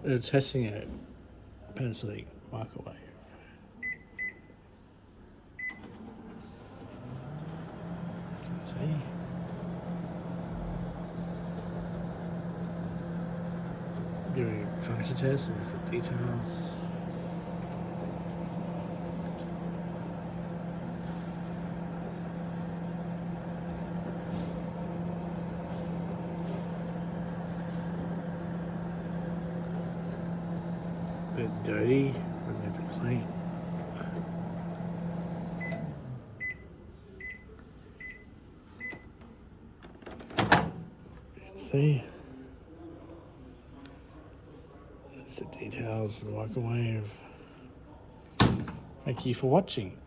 They're testing a Panasonic microwave. As you can see. Doing a function test, and there's the details. A bit dirty, but it's clean. You can see. There's the details of the microwave. Thank you for watching.